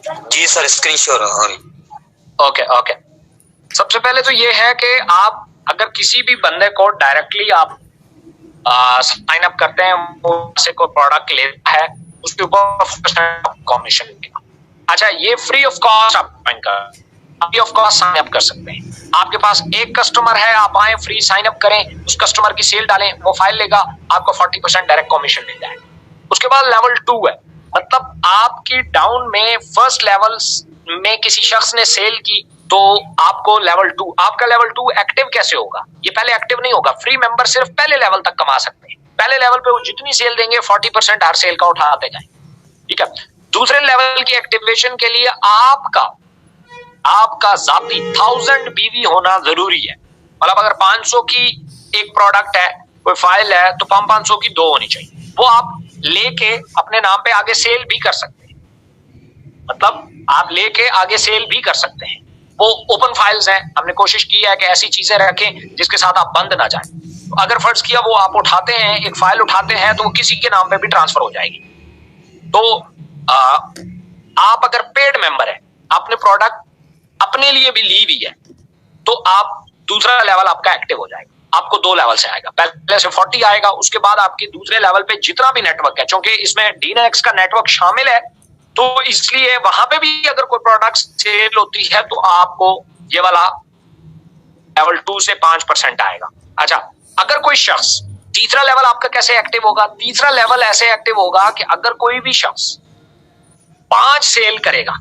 जी sir, screen shot हो रही। Okay okay. सबसे पहले तो ये है कि आप अगर किसी भी बंदे को डायरेक्टली आप साइन अप करते हैं, वो से कोई प्रोडक्ट लेता है, उसके ऊपर कमीशन मिलेगा। अच्छा, ये फ्री ऑफ कॉस्ट आप free of cost sign up कर सकते हैं। आपके पास एक कस्टमर है, आप आए फ्री साइन अप करें, उस कस्टमर की सेल डालें, वो फाइल लेगा, आपको 40% डायरेक्ट कमीशन मिल जाएगा। उसके बाद लेवल 2 है, मतलब आपकी डाउन में फर्स्ट लेवल में किसी शख्स ने सेल की तो आपको लेवल 2, आपका लेवल 2 एक्टिव कैसे होगा? ये पहले एक्टिव नहीं होगा। फ्री मेंबर सिर्फ पहले लेवल तक कमा सकते हैं। पहले लेवल पे वो जितनी सेल देंगे 40% हर सेल का उठाते जाए, ठीक है। दूसरे लेवल की एक्टिवेशन के लिए आपका जाती 1000 बीवी होना जरूरी है। मतलब अगर 500 की एक प्रोडक्ट है, कोई फाइल है, तो 500 की 2 होनी चाहिए। वो आप लेके अपने नाम पे आगे सेल भी कर सकते हैं, मतलब आप लेके आगे सेल भी कर सकते हैं। वो ओपन फाइल्स हैं, हमने कोशिश की है कि ऐसी चीजें रखें जिसके साथ आप बंद ना जाए। तो अगर फर्ज किया वो आप उठाते हैं, एक फाइल उठाते हैं, तो वो किसी के नाम पे भी ट्रांसफर हो जाएगी। तो आप अगर पेड मेंबर है, आपने प्रोडक्ट अपने लिए भी ली हुई है, तो आप दूसरा लेवल आपका एक्टिव हो जाएगा। आपको 2 लेवल से आएगा, पहले से 40 आएगा, उसके बाद आपके दूसरे लेवल पे जितना भी नेटवर्क है, क्योंकि इसमें डीनेक्स का नेटवर्क शामिल है, तो इसलिए वहां पे भी अगर कोई प्रोडक्ट सेल होती है तो आपको ये वाला लेवल 2 से 5% आएगा। अच्छा, अगर कोई शख्स, तीसरा लेवल आपका कैसे एक्टिव होगा? तीसरा लेवल ऐसे एक्टिव होगा कि अगर कोई भी शख्स 5 सेल करेगा,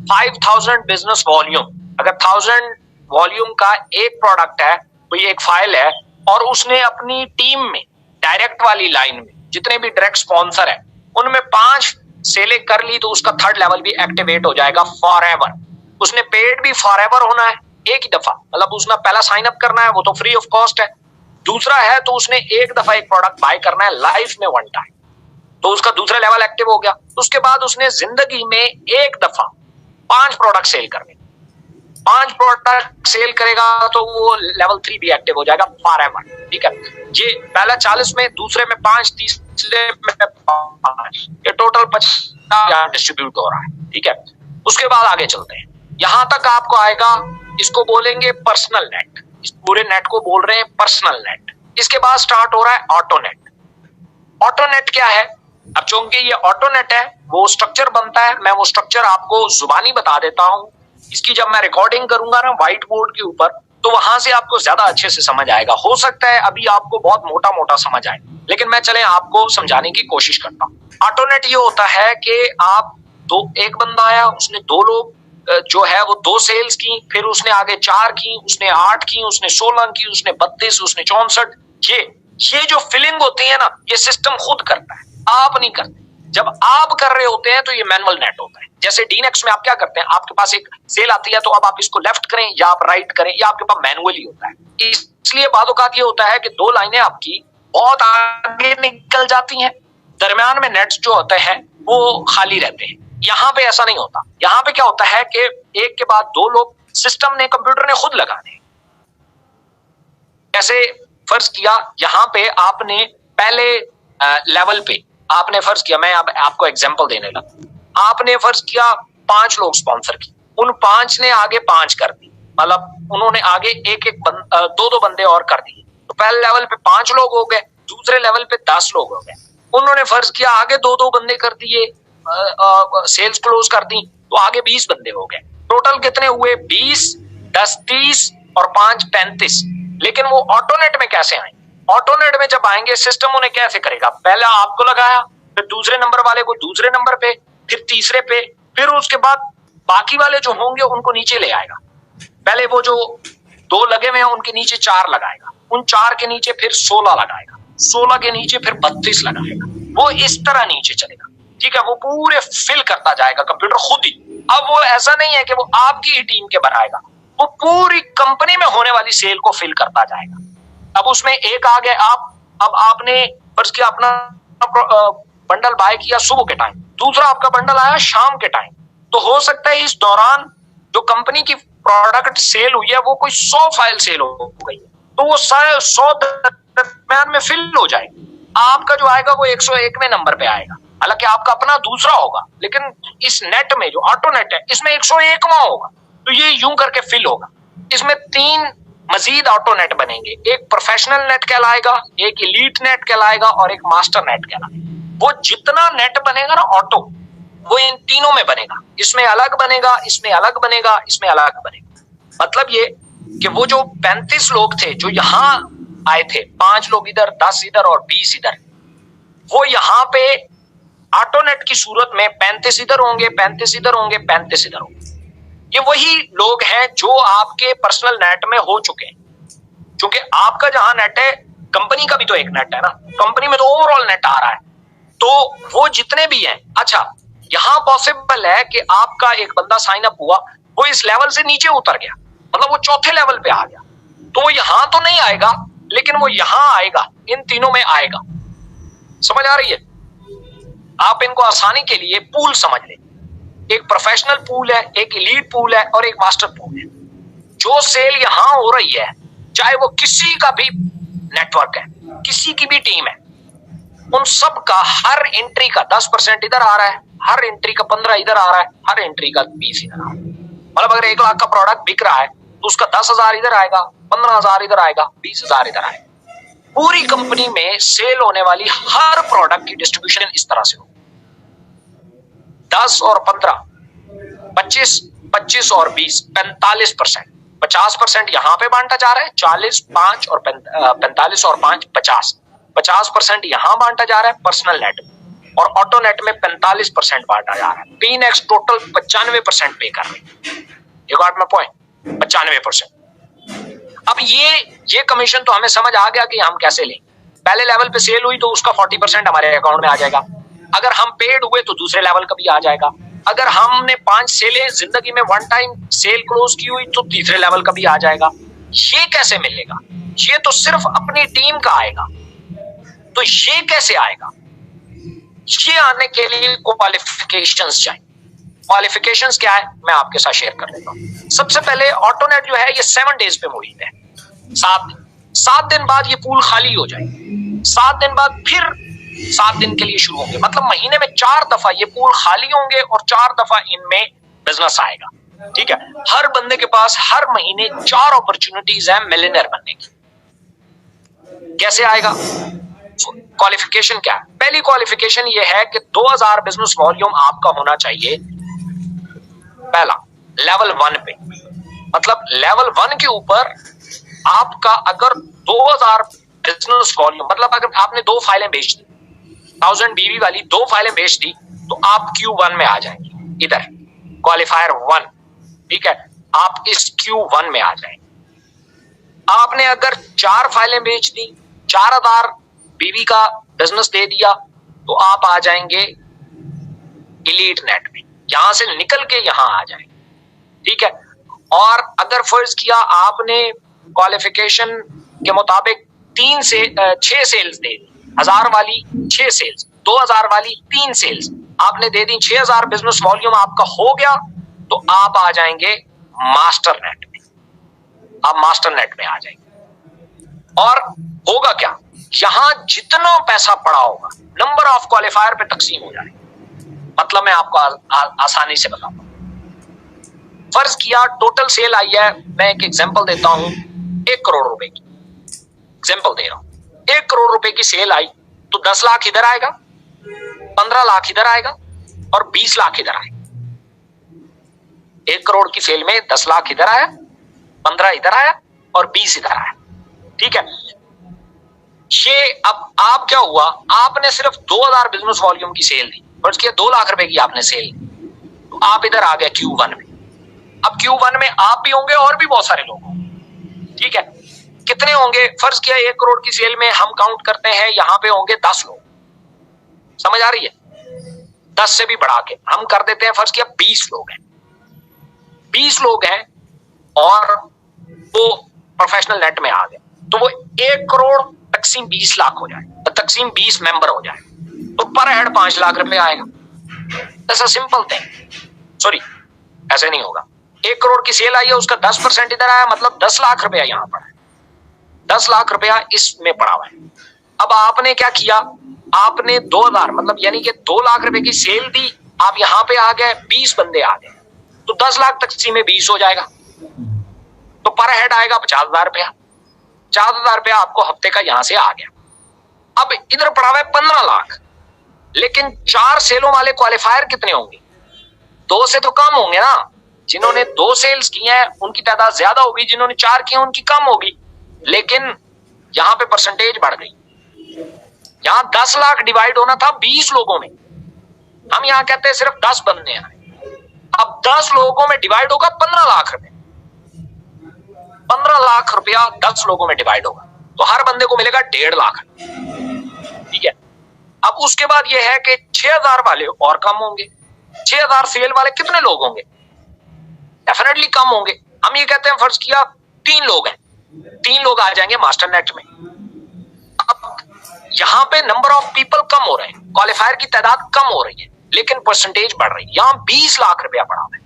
5000 बिजनेस वॉल्यूम, अगर 1000 वॉल्यूम का एक प्रोडक्ट है, कोई एक फाइल है, और उसने अपनी टीम में डायरेक्ट वाली लाइन में जितने भी डायरेक्ट स्पॉन्सर है उनमें 5 सेलें कर ली, तो उसका थर्ड लेवल भी एक्टिवेट हो जाएगा फॉर एवर। उसने पेड भी फॉर एवर होना है, एक ही दफा, मतलब उसने पहला साइन अप करना है, वो तो फ्री ऑफ कॉस्ट है। दूसरा है तो उसने एक दफा एक प्रोडक्ट बाय करना है लाइफ में 1 टाइम, तो उसका दूसरा लेवल एक्टिव हो गया। उसके बाद उसने जिंदगी में एक दफा 5 प्रोडक्ट सेल करने, 5 प्रोडक्ट सेल करेगा तो वो लेवल 3 भी एक्टिव हो जाएगा फॉर एवर, ठीक है। ये पहला 40 में, दूसरे में 5, तीसरे में 5, ये टोटल 50 डिस्ट्रीब्यूट हो रहा है, ठीक है। उसके बाद आगे चलते हैं, यहां तक आपको आएगा, इसको बोलेंगे पर्सनल नेट, इस पूरे नेट को बोल रहे हैं पर्सनल नेट। इसके बाद स्टार्ट हो रहा है ऑटो नेट। ऑटो नेट क्या है? अब चूंकि ये ऑटो नेट है, वो स्ट्रक्चर बनता है, मैं वो स्ट्रक्चर आपको जुबानी बता देता हूं। इसकी जब मैं रिकॉर्डिंग करूंगा ना व्हाइट बोर्ड के ऊपर, तो वहां से आपको ज्यादा अच्छे से समझ आएगा। हो सकता है अभी आपको बहुत मोटा मोटा समझ आए, लेकिन मैं चले आपको समझाने की कोशिश करता हूँ। ऑटो नेट ये होता है कि आप एक बंदा आया, उसने 2 लोग जो है वो 2 सेल्स की, फिर उसने आगे 4 की, उसने 8 की, उसने 16 की, उसने 32, उसने 64। ये जो फिलिंग होती है ना, ये सिस्टम खुद करता है, आप नहीं करते। जब आप कर रहे होते हैं तो ये मैनुअल नेट होता है। जैसे डीनेक्स में आप क्या करते हैं, आपके पास एक सेल आती है, तो अब आप इसको लेफ्ट करें या आप राइट करें, या आपके पास मैनुअली होता है। इसलिए बात ये होता है कि 2 लाइनें आपकी बहुत आगे निकल जाती हैं, दरमियान में नेट्स जो होते हैं वो खाली रहते हैं। यहाँ पे ऐसा नहीं होता। यहाँ पे क्या होता है कि एक के बाद 2 लोग सिस्टम ने, कंप्यूटर ने खुद लगाने। ऐसे फर्ज किया, यहाँ पे आपने पहले लेवल पे आपने फर्ज किया, मैं अब आपको एग्जांपल देने लगा, आपने फर्ज किया 5 लोग स्पॉन्सर की, उन 5 ने आगे 5 कर दी, मतलब उन्होंने आगे एक 2 बंदे और कर दिए, तो पहले लेवल पे 5 लोग हो गए, दूसरे लेवल पे 10 लोग हो गए। उन्होंने फर्ज किया आगे 2 बंदे कर दिए, सेल्स क्लोज कर दी, तो आगे 20 बंदे हो गए। टोटल कितने हुए? 20, 10 30 और 5 35। लेकिन वो ऑटोनेट में कैसे आए? ऑटोनेट में जब आएंगे, सिस्टम उन्हें कैसे करेगा? पहले आपको लगाया, फिर दूसरे नंबर वाले को दूसरे नंबर पे, फिर तीसरे पे, फिर उसके बाद बाकी वाले जो होंगे उनको नीचे ले आएगा। पहले वो जो 2 लगे हुए हैं उनके नीचे 4 लगाएगा, उन 4 के नीचे फिर 16 लगाएगा, 16 के नीचे फिर 32 लगाएगा। वो इस तरह नीचे चलेगा, ठीक है। वो पूरे फिल करता जाएगा कंप्यूटर खुद ही। अब वो ऐसा नहीं है कि वो आपकी ही टीम के बनाएगा, वो पूरी कंपनी में होने वाली सेल को फिल करता जाएगा। अब उसमें एक आ गए आप, अब आपने फर्ज किया अपना बंडल बाय किया सुबह के टाइम, दूसरा आपका बंडल आया शाम के टाइम, तो हो सकता है इस दौरान जो कंपनी की प्रोडक्ट सेल हुई है वो कोई 100 फाइल सेल हो गई है, तो वो 100 दरमियान में फिल हो जाएगी। आपका जो आएगा वो 101वें नंबर पे आएगा। हालांकि आपका अपना दूसरा होगा, लेकिन इस नेट में जो ऑटो नेट है इसमें 101वां होगा, तो ये यूं करके फिल होगा। इसमें 3 मजीद ऑटो नेट बनेंगे, एक प्रोफेशनल नेट कहलाएगा, एक इलीट नेट कहलाएगा और एक मास्टर नेट कहलाएगा। वो जितना नेट बनेगा ना ऑटो, वो इन तीनों में बनेगा, इसमें अलग बनेगा, इसमें अलग बनेगा, इसमें अलग बनेगा। मतलब ये कि वो जो 35 लोग थे जो यहां आए थे, 5 लोग इधर, 10 इधर और 20 इधर, वो यहां पे ऑटोनेट की सूरत में 35 इधर होंगे, 35 इधर होंगे, 35 इधर होंगे। ये वही लोग हैं जो आपके पर्सनल नेट में हो चुके हैं, क्योंकि आपका जहां नेट है, कंपनी का भी तो एक नेट है ना, कंपनी में तो ओवरऑल नेट आ रहा है, तो वो जितने भी हैं। अच्छा, यहां पॉसिबल है कि आपका एक बंदा साइन अप हुआ, वो इस लेवल से नीचे उतर गया, मतलब वो चौथे लेवल पे आ गया, तो वो यहां तो नहीं आएगा, लेकिन वो यहां आएगा, इन तीनों में आएगा। समझ आ रही है? आप इनको आसानी के लिए पूल समझ लें, एक प्रोफेशनल पूल है, एक एलीट पूल है और एक मास्टर पूल है। जो सेल यहां हो रही है, चाहे वो किसी का भी नेटवर्क है, किसी की भी टीम है, उन सब का हर एंट्री का 10% इधर आ रहा है, हर एंट्री का 15 इधर आ रहा है, हर एंट्री का 20 इधर आ रहा है। मतलब अगर 1 लाख का प्रोडक्ट बिक रहा है तो उसका 10,000 इधर आएगा, 15,000 इधर आएगा, 20,000 इधर आएगा। पूरी कंपनी में सेल होने वाली हर प्रोडक्ट की डिस्ट्रीब्यूशन इस तरह से हो, 10 और 15, 25, 25 और 20, 45%। 50% यहां पे बांटा जा रहा है, 40, 5 और 45 और 5, 50। 50% यहां बांटा जा रहा है पर्सनल नेट में, और ऑटो नेट में 45% बांटा जा रहा है। पीनेक्स टोटल 95% पे कर रहे हैं। You got my point? 95%। अब ये कमीशन तो हमें समझ आ गया कि हम कैसे लें। पहले लेवल पे सेल हुई तो उसका 40% हमारे अकाउंट में आ जाएगा, अगर हम पेड हुए तो दूसरे लेवल का भी आ जाएगा, अगर हमने 5 सेलें जिंदगी में वन टाइम सेल क्लोज की हुई तो तीसरे लेवल का भी आ जाएगा। ये कैसे मिलेगा? ये तो सिर्फ अपनी टीम का आएगा। तो ये कैसे आएगा? ये आने के लिए क्वालिफिकेशंस चाहिए। क्वालिफिकेशंस क्या है, मैं आपके साथ शेयर कर लेता हूं। सबसे पहले ऑटोनेट जो है ये 7 डेज पे मुहित है, 7 दिन बाद ये पूल खाली हो जाएगी, 7 दिन बाद फिर 7 दिन के लिए शुरू होंगे। मतलब महीने में 4 दफा ये पूल खाली होंगे और 4 दफा इनमें बिजनेस आएगा। ठीक है, हर बंदे के पास हर महीने 4 अपॉर्चुनिटीज है मिलियनेयर बनने की। कैसे आएगा? क्वालिफिकेशन क्या है? पहली क्वालिफिकेशन ये है कि 2000 बिजनेस वॉल्यूम आपका होना चाहिए पहला लेवल 1 पे। मतलब लेवल 1 के ऊपर आपका अगर 2000 बिजनेस वॉल्यूम, मतलब अगर आपने 2 फाइलें बेच दी, 1000 बीवी वाली 2 फाइलें बेच दी, तो आप Q1 में आ जाएंगे, इधर क्वालिफायर 1। ठीक है, आप इस Q1 में आ जाएंगे। आपने अगर 4 फाइलें बेच दी, 4000 बीवी का बिजनेस दे दिया, तो आप आ जाएंगे इलीट नेट में, यहां से निकल के यहां आ जाएंगे। ठीक है, और अगर फर्ज किया आपने क्वालिफिकेशन के मुताबिक 3 से 6 सेल्स दे दी, 1000 वाली 6 सेल्स, 2000 वाली 3 सेल्स आपने दे दी, 6000 बिजनेस वॉल्यूम आपका हो गया, तो आप आ जाएंगे मास्टर नेट में। आप मास्टर नेट में आ जाएंगे। और होगा क्या, यहां जितना पैसा पड़ा होगा नंबर ऑफ क्वालिफायर पे तकसीम हो जाएगा। मतलब मैं आपको आसानी से बताऊंगा। फर्ज किया टोटल सेल आई है, मैं एक एग्जांपल देता हूं, 1 करोड़ रुपए की एग्जांपल दे रहा हूं। 1 करोड़ रुपए की सेल आई तो 10 लाख इधर आएगा, 15 लाख इधर आएगा और 20 लाख इधर आएगा। 1 करोड़ की सेल में 10 लाख इधर आया, 15 इधर आया और 20 इधर आया। ठीक है, ये अब आप क्या हुआ, आपने सिर्फ 2000 बिजनेस वॉल्यूम की सेल दी और उसके 2 लाख रुपए की आपने सेल दी, तो आप इधर आ गए Q1 में। अब Q1 में आप भी होंगे और भी बहुत सारे लोग होंगे। ठीक है, कितने होंगे? फर्ज किया 1 करोड़ की सेल में हम काउंट करते हैं, यहां पे होंगे 10 लोग। समझ आ रही है? 10 से भी बढ़ा के हम कर देते हैं, फर्ज किया 20 लोग हैं। 20 लोग हैं और वो प्रोफेशनल नेट में आ गए, तो वो 1 करोड़ तकसीम 20 लाख हो जाए, तो तकसीम 20 मेंबर हो जाए, तो पर हेड 5 लाख रुपए आएगा। ऐसा सिंपल थिंग। सॉरी, ऐसे नहीं होगा। 1 करोड़ की सेल आई है, उसका 10% इधर आया, मतलब 10 लाख रुपया यहां पड़ा है, 10 लाख रुपया इसमें पड़ा हुआ है। अब आपने क्या किया, आपने 2000 मतलब यानी कि 2 लाख रुपए की सेल दी, आप यहां पे आ गए, 20 बंदे आ गए, तो 10 लाख तकसीम में 20 हो जाएगा, तो पर हेड आएगा 50,000 रुपया। 50,000 रुपया आपको हफ्ते का यहां से आ गया। अब इधर पड़ा हुआ है 15 लाख, लेकिन 4 सेलों वाले क्वालिफायर कितने होंगे? 2 से तो कम होंगे ना। जिन्होंने 2 सेल्स की हैं उनकी तादाद ज्यादा होगी, जिन्होंने 4 की हैं उनकी कम होगी, लेकिन यहां पे परसेंटेज बढ़ गई। यहां 10 लाख डिवाइड होना था 20 लोगों में, हम यहां कहते हैं सिर्फ 10 बंदे हैं। अब 10 लोगों में डिवाइड होगा 15 लाख रुपए। 15 लाख रुपया 10 लोगों में डिवाइड होगा, तो हर बंदे को मिलेगा 1.5 लाख। ठीक है। अब उसके बाद यह है कि 6,000 वाले और कम होंगे। 6,000 सेल वाले कितने लोग होंगे? डेफिनेटली कम होंगे। हम ये कहते हैं, फर्ज किया 3 लोग हैं, 3 लोग आ जाएंगे मास्टर नेट में। अब यहां पे नंबर ऑफ पीपल कम हो रहे हैं, क्वालिफायर की तादाद कम हो रही है, लेकिन परसेंटेज बढ़ रही है। यहां 20 लाख रुपया पड़ा है।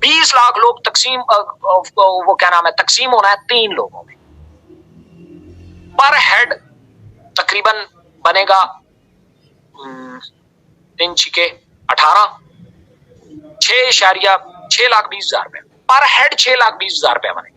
20 लाख लोग तकसीम, वो क्या नाम है, तकसीम होना है 3 लोगों में। पर हेड तकरीबन बनेगा 3 छिके 18, 6,20,000 रुपए पर हेड। 6,20,000 रुपए बने।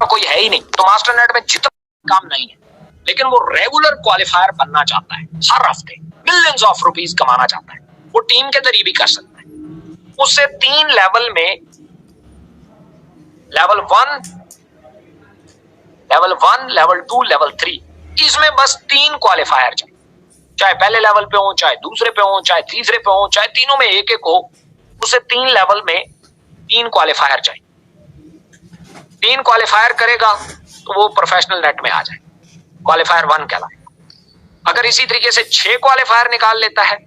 कोई है ही नहीं, तो मास्टर नेट में जितना काम नहीं है, लेकिन वो रेगुलर क्वालिफायर बनना चाहता है, हर हफ्ते मिलियंस ऑफ रुपीस कमाना चाहता है, वो टीम के जरिए भी कर सकता है। उससे 3 लेवल में, लेवल 1, लेवल 2, लेवल 3, इसमें बस 3 क्वालिफायर चाहिए। चाहे पहले लेवल पे हो, चाहे दूसरे पे हो, चाहे तीसरे पे हो, चाहे तीनों में एक एक हो, उसे 3 लेवल में 3 क्वालिफायर चाहिए। 3 क्वालिफायर करेगा तो वो प्रोफेशनल नेट में आ जाए, क्वालिफायर 1 कहलाएगा। अगर इसी तरीके से 6 क्वालिफायर निकाल लेता है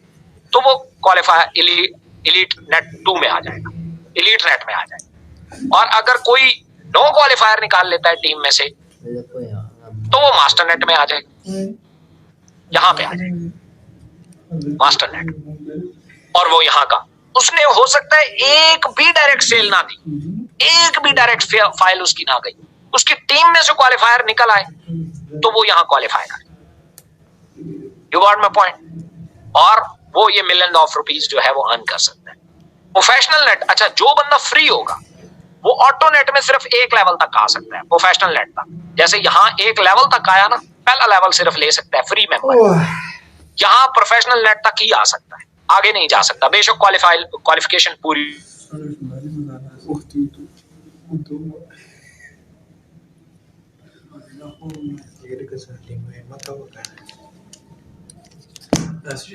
तो वो क्वालिफायर एलीट नेट 2 में आ जाएगा, एलीट नेट में आ जाएगा। और अगर कोई 9 क्वालिफायर निकाल लेता है टीम में से तो वो मास्टर नेट में आ जाएगा, यहां पे आ जाएगा मास्टर नेट। और वो यहां का, उसने हो सकता है एक भी डायरेक्ट सेल ना दी, एक भी डायरेक्ट फाइल उसकी ना गई, उसकी टीम में से क्वालिफायर निकल आए तो वो यहां क्वालिफाई करे। You got my point. और वो ये मिलियन ऑफ रुपीस जो है वो अर्न कर सकता है। प्रोफेशनल नेट, अच्छा, जो बंदा फ्री होगा वो ऑटो नेट में सिर्फ एक लेवल तक आ सकता है, प्रोफेशनल नेट तक। जैसे यहां एक लेवल तक आया ना, पहला लेवल सिर्फ ले सकता है फ्री मेंबर, यहां प्रोफेशनल नेट तक ही आ सकता है, आगे नहीं जा सकता, बेशक क्वालिफिकेशन पूरी। Así